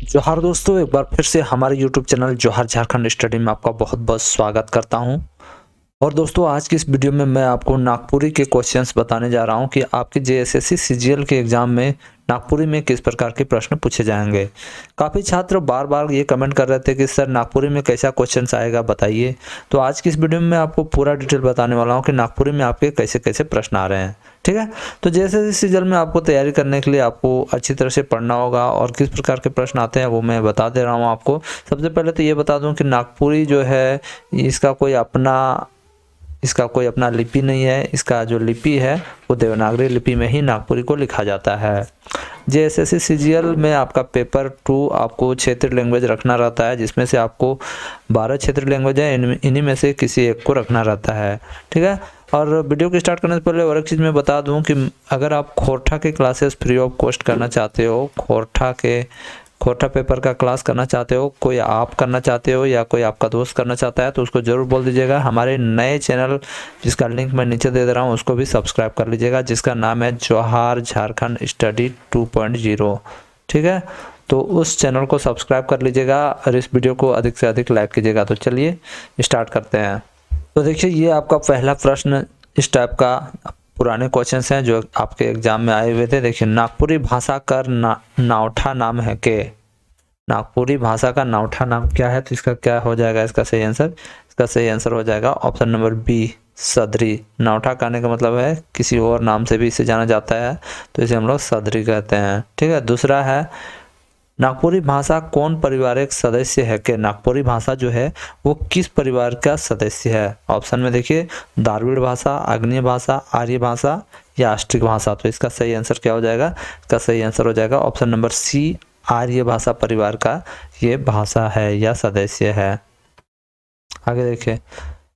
जोहार दोस्तों, एक बार फिर से हमारे यूट्यूब चैनल जोहार झारखंड स्टडी में आपका बहुत बहुत स्वागत करता हूं। और दोस्तों, आज की इस वीडियो में मैं आपको नागपुरी के क्वेश्चंस बताने जा रहा हूं कि आपके जेएसएससी सीजीएल के एग्जाम में नागपुरी में किस प्रकार के प्रश्न पूछे जाएंगे। काफ़ी छात्र बार बार ये कमेंट कर रहे थे कि सर नागपुरी में कैसा क्वेश्चन आएगा बताइए। तो आज की इस वीडियो में मैं आपको पूरा डिटेल बताने वाला हूँ कि नागपुरी में आपके कैसे कैसे प्रश्न आ रहे हैं। ठीक है, तो जैसे सीजन में आपको तैयारी करने के लिए आपको अच्छी तरह से पढ़ना होगा और किस प्रकार के प्रश्न आते हैं वो मैं बता दे रहा हूँ आपको। सबसे पहले तो ये बता दूं कि नागपुरी जो है इसका कोई अपना लिपि नहीं है। इसका जो लिपि है वो देवनागरी लिपि में ही नागपुरी को लिखा जाता है। जेएसएससी सीजीएल में आपका पेपर 2 आपको क्षेत्रीय लैंग्वेज रखना रहता है, जिसमें से आपको 12 क्षेत्रीय लैंग्वेज है, इन्हीं में से किसी एक को रखना रहता है। ठीक है, और वीडियो को स्टार्ट करने से पहले और एक चीज़ मैं बता दूं कि अगर आप खोरठा के क्लासेस फ्री ऑफ कॉस्ट करना चाहते हो, खोरठा पेपर का क्लास करना चाहते हो, कोई आप करना चाहते हो या कोई आपका दोस्त करना चाहता है तो उसको ज़रूर बोल दीजिएगा। हमारे नए चैनल जिसका लिंक मैं नीचे दे रहा हूँ उसको भी सब्सक्राइब कर लीजिएगा, जिसका नाम है जोहार झारखंड स्टडी 2.0। ठीक है, तो उस चैनल को सब्सक्राइब कर लीजिएगा और इस वीडियो को अधिक से अधिक लाइक कीजिएगा। तो चलिए स्टार्ट करते हैं। तो देखिए, ये आपका पहला प्रश्न इस टाइप का पुराने क्वेश्चंस हैं जो आपके एग्जाम में आए हुए थे। देखिए, नागपुरी भाषा का नावठा नाम है के। नागपुरी भाषा का नावठा नाम क्या है? तो इसका क्या हो जाएगा इसका सही आंसर हो जाएगा ऑप्शन नंबर बी, सदरी। नावठा कहने का मतलब है किसी और नाम से भी इसे जाना जाता है, तो इसे हम लोग सदरी कहते हैं। ठीक है, दूसरा है नागपुरी भाषा कौन पारिवारिक सदस्य है के। नागपुरी भाषा जो है वो किस परिवार का सदस्य है? ऑप्शन में देखिए, द्राविड़ भाषा, आग्नेय भाषा, आर्य भाषा या अष्टिक भाषा। तो इसका सही आंसर क्या हो जाएगा? इसका सही आंसर हो जाएगा ऑप्शन नंबर सी, आर्य भाषा परिवार का ये भाषा है या सदस्य है। आगे देखिए,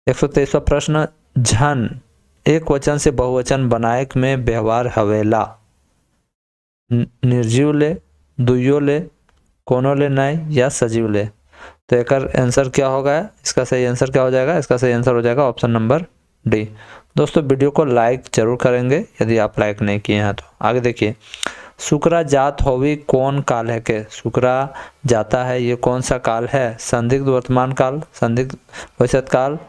123वां प्रश्न, झन एक वचन से बहुवचन बनाएक में व्यवहार हवेला। निर्जीव ले, दुइयो ले, कोनो ले नहीं या सजीव ले। तो एक आंसर क्या होगा? इसका सही आंसर क्या हो जाएगा? इसका सही आंसर हो जाएगा ऑप्शन नंबर डी। दोस्तों, वीडियो को लाइक जरूर करेंगे यदि आप लाइक नहीं किए हैं तो। आगे देखिए, शुक्रा जात होवी कौन काल है के। शुक्रा जाता है ये कौन सा काल है? संदिग्ध वर्तमान काल, संदिग्ध भविष्यत काल,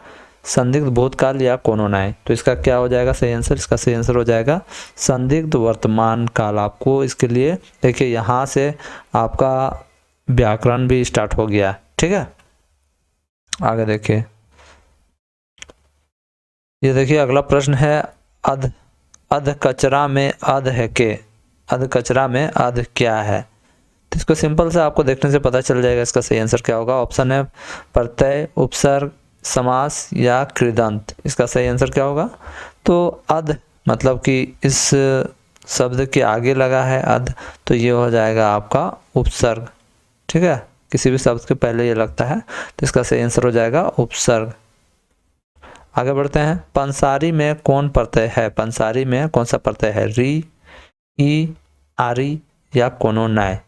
संदिग्ध भूतकाल या कोनो नाय। तो इसका क्या हो जाएगा सही आंसर? इसका सही आंसर हो जाएगा संदिग्ध वर्तमान काल। आपको इसके लिए देखिए, यहाँ से आपका व्याकरण भी स्टार्ट हो गया। ठीक है, आगे देखिए, ये देखिए अगला प्रश्न है, अध अध कचरा में अध है के। अध कचरा में अध क्या है? तो इसको सिंपल से आपको देखने से पता चल जाएगा इसका सही आंसर क्या होगा। ऑप्शन है प्रत्यय, उपसर्ग, समास या कृदंत। इसका सही आंसर क्या होगा? तो अध मतलब कि इस शब्द के आगे लगा है अध, तो ये हो जाएगा आपका उपसर्ग। ठीक है, किसी भी शब्द के पहले ये लगता है तो इसका सही आंसर हो जाएगा उपसर्ग। आगे बढ़ते हैं, पंसारी में कौन प्रत्यय है? पंसारी में कौन सा प्रत्यय है? री, ई, आरी या कोनो नाय।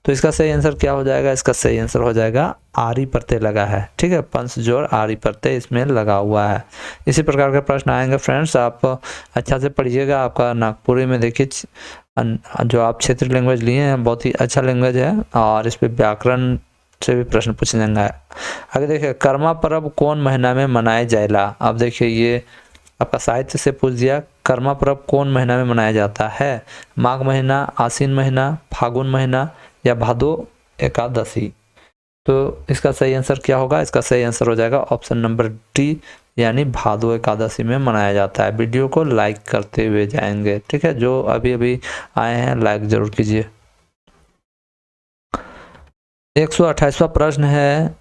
तो इसका सही आंसर क्या हो जाएगा? इसका सही आंसर हो जाएगा आरी प्रत्यय लगा है। ठीक है, पंस जोड़ आरी प्रत्यय इसमें लगा हुआ है। इसी प्रकार के प्रश्न आएंगे फ्रेंड्स, आप अच्छा से पढ़िएगा। आपका नागपुरी में देखिए, जो आप क्षेत्रीय लैंग्वेज लिए हैं बहुत ही अच्छा लैंग्वेज है और इस पे व्याकरण से भी प्रश्न पूछे जाएंगे। आगे देखिए, कर्मा पर्व कौन महीना में मनाया जाएगा। अब देखिए, ये आपका साहित्य से पूछ दिया, कर्मा पर्व कौन महीना में मनाया जाता है? माघ महीना, आसीन महीना, फागुन महीना या भादो एकादशी। तो इसका सही आंसर क्या होगा? इसका सही आंसर हो जाएगा ऑप्शन नंबर डी, यानी भादो एकादशी में मनाया जाता है। वीडियो को लाइक करते हुए जाएंगे। ठीक है, जो अभी अभी आए हैं लाइक जरूर कीजिए। 128वां प्रश्न है,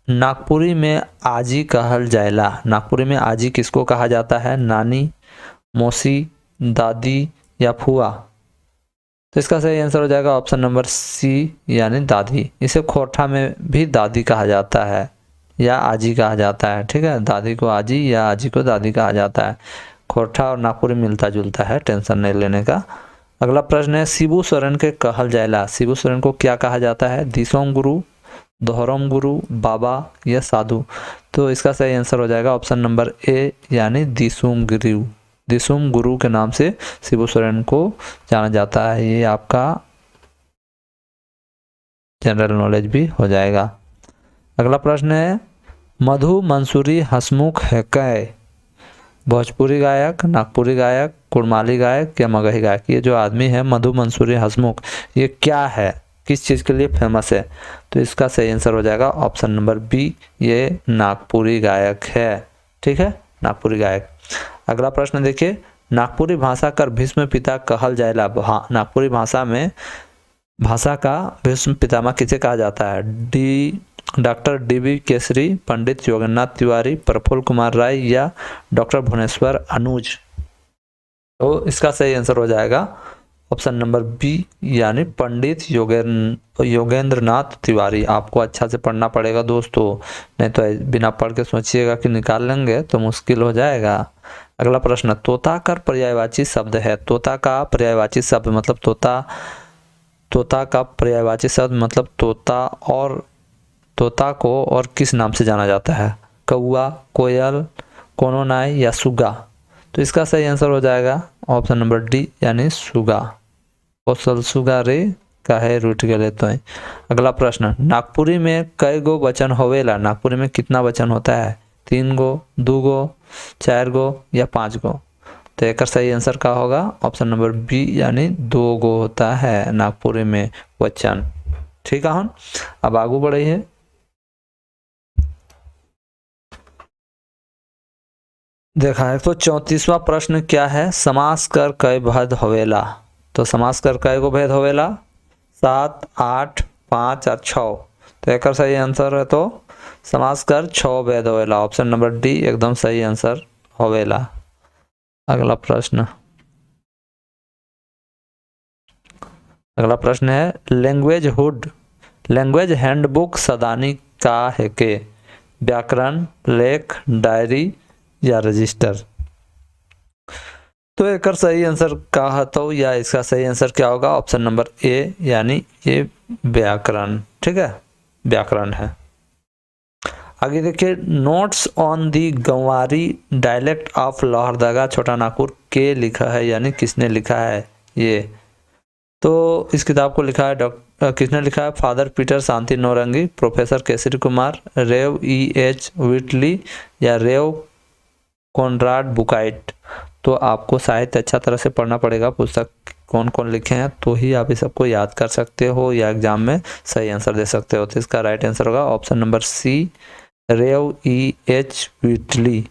नागपुरी में आजी कहल जाएला। नागपुरी में आजी किसको कहा जाता है? नानी, मौसी, दादी या फुआ। तो इसका सही आंसर हो जाएगा ऑप्शन नंबर सी, यानी दादी। इसे खोरठा में भी दादी कहा जाता है या आजी कहा जाता है। ठीक है, दादी को आजी या आजी को दादी कहा जाता है। खोरठा और नागपुरी मिलता जुलता है, टेंशन नहीं लेने का। अगला प्रश्न है, शिबू सोरेन के कहल जाएला। शिबू सोरेन को क्या कहा जाता है? दिसोम गुरु, दोहरम गुरु, बाबा या साधु। तो इसका सही आंसर हो जाएगा ऑप्शन नंबर ए, यानी दिसुम गुरु। दिसुम गुरु के नाम से शिबू सोरेन को जाना जाता है। ये आपका जनरल नॉलेज भी हो जाएगा। अगला प्रश्न है मधु मंसूरी हंसमुख है कै? भोजपुरी गायक, नागपुरी गायक, कुड़माली गायक या मगही गायक? ये जो आदमी है मधु मंसूरी हंसमुख, ये क्या है, किस चीज़ के लिए फेमस है? तो इसका सही आंसर हो जाएगा ऑप्शन नंबर बी, ये नागपुरी गायक है। ठीक है, नागपुरी गायक। अगला प्रश्न देखिए, नागपुरी भाषा कर भीष्म पिता कहल जाएला। नागपुरी भाषा में भाषा का भीष्म पितामह किसे कहा जाता है? Doctor D V. केसरी, पंडित योगेंद्रनाथ तिवारी, प्रफुल्ल कुमार राय या डॉक्टर भुवनेश्वर अनुज? तो इसका सही आंसर हो जाएगा ऑप्शन नंबर बी, यानी पंडित योगेंद्रनाथ तिवारी। आपको अच्छा से पढ़ना पड़ेगा दोस्तों, नहीं तो बिना पढ़ के सोचिएगा कि निकाल लेंगे तो मुश्किल हो जाएगा। अगला प्रश्न, तोता कर पर्यायवाची शब्द है। तोता का पर्यायवाची शब्द मतलब तोता का पर्यायवाची शब्द मतलब तोता को और किस नाम से जाना जाता है? कौआ, कोयल, कोनोनाई या सुगा? तो इसका सही आंसर हो जाएगा ऑप्शन नंबर डी, यानी सुगा। कौशल सुगा रे काहे रूठ गए तो। अगला प्रश्न, नागपुरी में कई गो वचन होवेला? नागपुरी में कितना वचन होता है? 3 गो, 2 गो, 4 गो या 5 गो? तो एक सही आंसर का होगा ऑप्शन नंबर बी, यानी 2 गो होता है नागपुरी में वचन। ठीक है, अब आगू बढ़ी है। देखा है तो 34वां प्रश्न क्या है? समास कर कई भेद होवेला? तो समास कर कई गो भेद होवेला? 7, 8, 5 और 6। तो एक सही आंसर है तो समास कर 6 भेद होवेला। ऑप्शन नंबर डी एकदम सही आंसर होवेला। अगला प्रश्न है लैंग्वेज हैंडबुक सदानी का है के? व्याकरण, लेख, डायरी या रजिस्टर? तो एक सही आंसर का तो या इसका सही आंसर क्या होगा? ऑप्शन नंबर ए, यानी ये व्याकरण। ठीक है, व्याकरण है। आगे देखिए, notes on the Ganwari dialect of Lohardaga Chota Nagpur के लिखा है, यानी किसने लिखा है ये? तो इस किताब को लिखा है किसने लिखा है? फादर पीटर शांति नौरंगी, प्रोफेसर केसरी कुमार, रेव E.H. विटली या रेव कॉनराड बुकाइट? तो आपको साहित्य अच्छा तरह से पढ़ना पड़ेगा, पुस्तक कौन कौन लिखे हैं, तो ही आप इस सबको याद कर सकते हो या एग्जाम में सही आंसर दे सकते हो। तो इसका राइट आंसर होगा ऑप्शन नंबर सी, रेव E.H. विटली।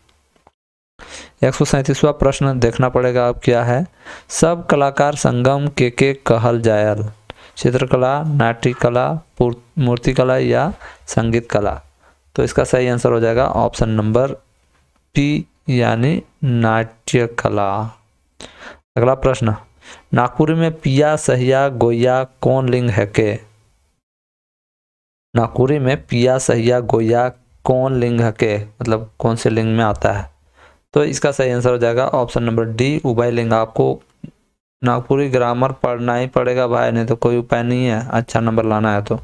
137वां प्रश्न देखना पड़ेगा अब क्या है? सब कलाकार संगम के कहल जायल? चित्रकला, नाट्यकला, मूर्तिकला या संगीत कला? तो इसका सही आंसर हो जाएगा ऑप्शन नंबर पी, यानी नाट्य कला। अगला प्रश्न, नागपुरी में पिया, सहिया, गोया कौन लिंग है के? नागपुरी में पिया, सहिया, गोया कौन लिंग है के, मतलब कौन से लिंग में आता है? तो इसका सही आंसर हो जाएगा ऑप्शन नंबर डी, उभय लिंग। आपको नागपुरी ग्रामर पढ़ना ही पड़ेगा भाई, नहीं तो कोई उपाय नहीं है अच्छा नंबर लाना है। तो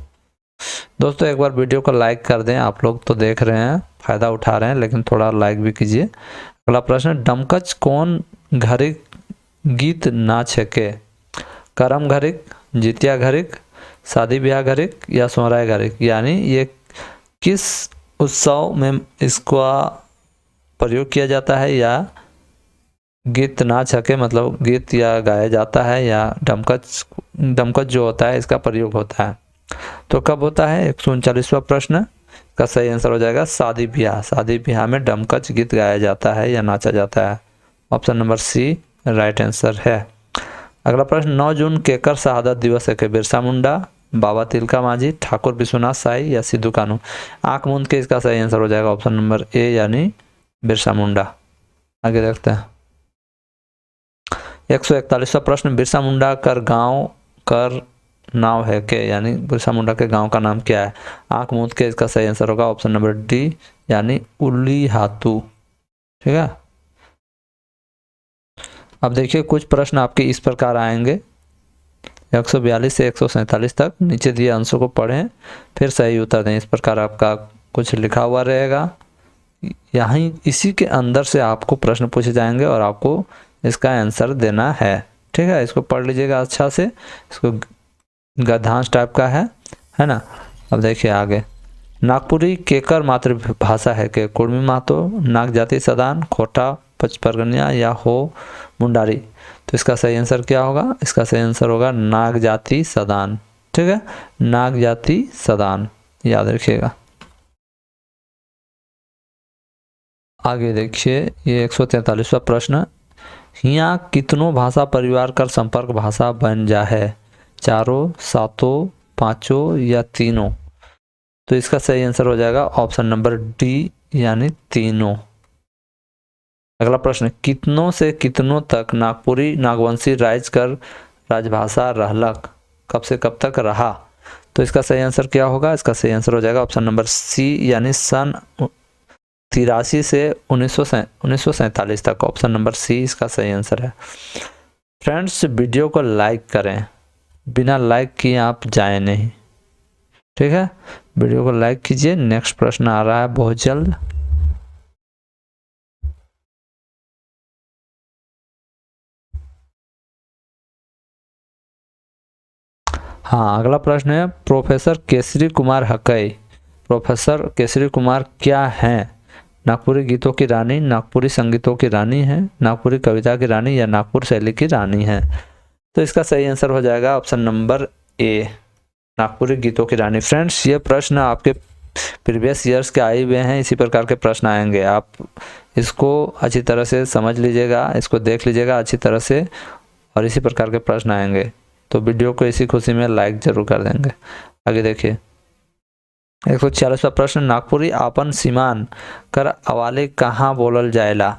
दोस्तों एक बार वीडियो को लाइक कर दें, आप लोग तो देख रहे हैं, फायदा उठा रहे हैं, लेकिन थोड़ा लाइक भी कीजिए। अगला प्रश्न, डमकच कौन घरिक गीत नाच है के? करम घरिक, जितिया घरिक, शादी ब्याह घरिक या सोहराय घरिक? यानी ये किस उत्सव में इसका प्रयोग किया जाता है, या गीत नाच हके मतलब गीत या गाया जाता है, या डमकच जो होता है इसका प्रयोग होता है? तो कब होता है? 139वां प्रश्न का सही आंसर हो जाएगा शादी ब्याह। शादी ब्याह में डमकच गीत गाया जाता है या नाचा जाता है। Option number C right answer है। अगला प्रश्न, 9 जून केकर शहादत दिवस है के? बिरसा मुंडा, बाबा तिलका माझी, ठाकुर विश्वनाथ साई या सिद्धू कानू? आंख मूंद के इसका सही आंसर हो जाएगा ऑप्शन नंबर ए, यानी बिरसा मुंडा। आगे देखते हैं 141वां प्रश्न, बिरसा मुंडा कर गांव कर नाम है के? यानी बिरसा मुंडा के गांव का नाम क्या है? आंख मूंद के इसका सही आंसर होगा ऑप्शन नंबर डी, यानी उली हातू। ठीक है, अब देखिए कुछ प्रश्न आपके इस प्रकार आएंगे 142 से 147 तक। नीचे दिए आंसर को पढ़ें, फिर सही उत्तर दें। इस प्रकार आपका कुछ लिखा हुआ रहेगा, यहीं इसी के अंदर से आपको प्रश्न पूछे जाएंगे और आपको इसका आंसर देना है। ठीक है, इसको पढ़ लीजिएगा अच्छा से, इसको गद्यांश टाइप का है, है ना। अब देखिए आगे, नागपुरी केकर मातृभाषा है के? कुर्मी महतो, नाग जाति सदान, खोटा पचपरगनिया या हो मुंडारी। तो इसका सही आंसर क्या होगा? इसका सही आंसर होगा नाग जाति सदान। ठीक है, नाग जाति सदान, याद रखिएगा। आगे देखिए, ये 143वां प्रश्न, यहाँ कितनों भाषा परिवार कर संपर्क भाषा बन जा है? चारों, सातों, पांचों या तीनों? तो इसका सही आंसर हो जाएगा ऑप्शन नंबर डी, यानी तीनों। अगला प्रश्न, कितनों से कितनों तक नागपुरी नागवंशी राइज कर राजभाषा रहलक? कब से कब तक रहा? तो इसका सही आंसर क्या होगा? इसका सही आंसर हो जाएगा ऑप्शन नंबर सी, यानी सन 83 से 1947 तक। ऑप्शन नंबर सी इसका सही आंसर है। फ्रेंड्स, वीडियो को लाइक करें, बिना लाइक किए आप जाएं नहीं। ठीक है, वीडियो को लाइक कीजिए। नेक्स्ट प्रश्न आ रहा है बहुत जल्द। हाँ, अगला प्रश्न है, प्रोफेसर केसरी कुमार हकई। प्रोफेसर केसरी कुमार क्या हैं? नागपुरी गीतों की रानी, नागपुरी संगीतों की रानी है, नागपुरी कविता की रानी या नागपुर शैली की रानी है? तो इसका सही आंसर हो जाएगा ऑप्शन नंबर ए, नागपुरी गीतों की रानी। फ्रेंड्स, ये प्रश्न आपके प्रीवियस ईयर्स के आए हुए हैं, इसी प्रकार के प्रश्न आएंगे। आप इसको अच्छी तरह से समझ लीजिएगा, इसको देख लीजिएगा अच्छी तरह से, और इसी प्रकार के प्रश्न आएंगे। तो वीडियो को इसी खुशी में लाइक जरूर कर देंगे। आगे देखिए, 146वां प्रश्न, नागपुरी आपन सीमान कर अवाले कहाँ बोलल जाएला?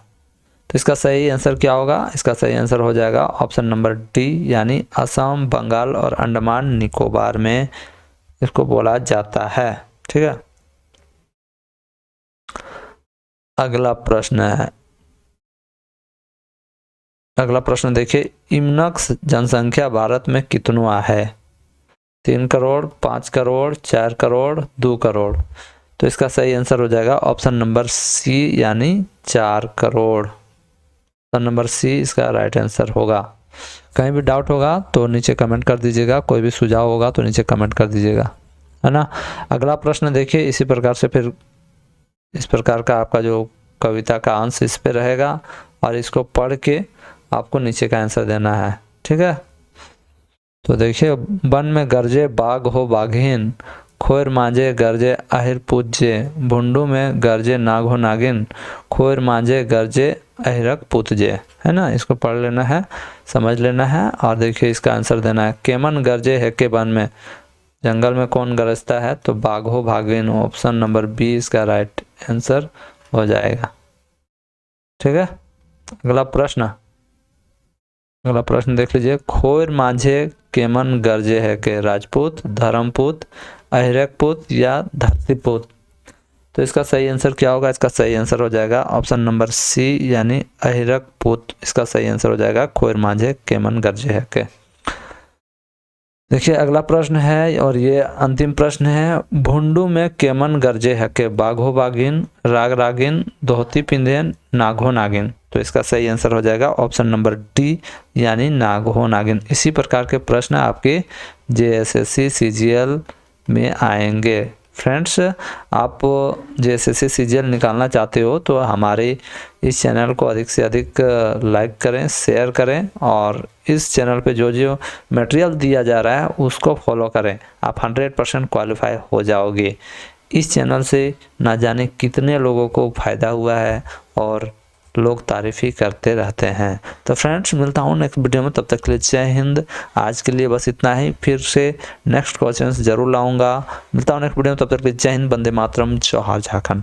तो इसका सही आंसर क्या होगा? इसका सही आंसर हो जाएगा ऑप्शन नंबर डी, यानी असम, बंगाल और अंडमान निकोबार में इसको बोला जाता है। ठीक है, अगला प्रश्न है, अगला प्रश्न देखिए, इमनक्स जनसंख्या भारत में कितनुआ है? 3 करोड़, 5 करोड़, 4 करोड़, 2 करोड़? तो इसका सही आंसर हो जाएगा ऑप्शन नंबर सी, यानी 4 करोड़। ऑप्शन नंबर सी इसका राइट आंसर होगा। कहीं भी डाउट होगा तो नीचे कमेंट कर दीजिएगा, कोई भी सुझाव होगा तो नीचे कमेंट कर दीजिएगा, है ना। अगला प्रश्न देखिए, इसी प्रकार से फिर इस प्रकार का आपका जो कविता का अंश इस पे रहेगा, और इसको पढ़ के आपको नीचे का आंसर देना है। ठीक है, तो देखिए, वन में गरजे बाघ हो बाघिन, खोर मांझे गरजे अहिर पूज्य, भुंडू में गरजे नाग हो नागिन, खोर मांझे गरजे अहिरक पूतजे। है ना, इसको पढ़ लेना है, समझ लेना है, और देखिए इसका आंसर देना है। केमन गरजे है के वन में, जंगल में कौन गरजता है? तो बाघ हो भागिन। ऑप्शन नंबर बी इसका राइट आंसर हो जाएगा। ठीक है, अगला प्रश्न, अगला प्रश्न देख लीजिए, खोर माझे केमन गरजे है के? राजपूत, धर्मपूत, अहिरकपूत या धरतीपूत? तो इसका सही आंसर क्या होगा? इसका सही आंसर हो जाएगा ऑप्शन नंबर सी, यानी अहिरकपूत। इसका सही आंसर हो जाएगा खोर माझे केमन गरजे है के। देखिए, अगला प्रश्न है और ये अंतिम प्रश्न है, भुंडू में केमन गरजे है के? बाघो बाघिन, राग रागिन, दोहती पिंदेन, नागो नागिन? तो इसका सही आंसर हो जाएगा ऑप्शन नंबर डी, यानी नागो नागिन। इसी प्रकार के प्रश्न आपके जेएसएससी सीजीएल में आएंगे। फ्रेंड्स, आप जेएसएससी सीजीएल निकालना चाहते हो तो हमारे इस चैनल को अधिक से अधिक लाइक करें, शेयर करें, और इस चैनल पे जो जो मटेरियल दिया जा रहा है उसको फॉलो करें। आप 100% क्वालिफाई हो जाओगे। इस चैनल से ना जाने कितने लोगों को फ़ायदा हुआ है और लोग तारीफ ही करते रहते हैं। तो फ्रेंड्स, मिलता हूँ नेक्स्ट वीडियो में, तब तक के लिए जय हिंद। आज के लिए बस इतना ही, फिर से नेक्स्ट क्वेश्चंस जरूर लाऊंगा। मिलता हूँ नेक्स्ट वीडियो में, तब तक के लिए जय हिंद, वंदे मातरम, जोहार झारखंड।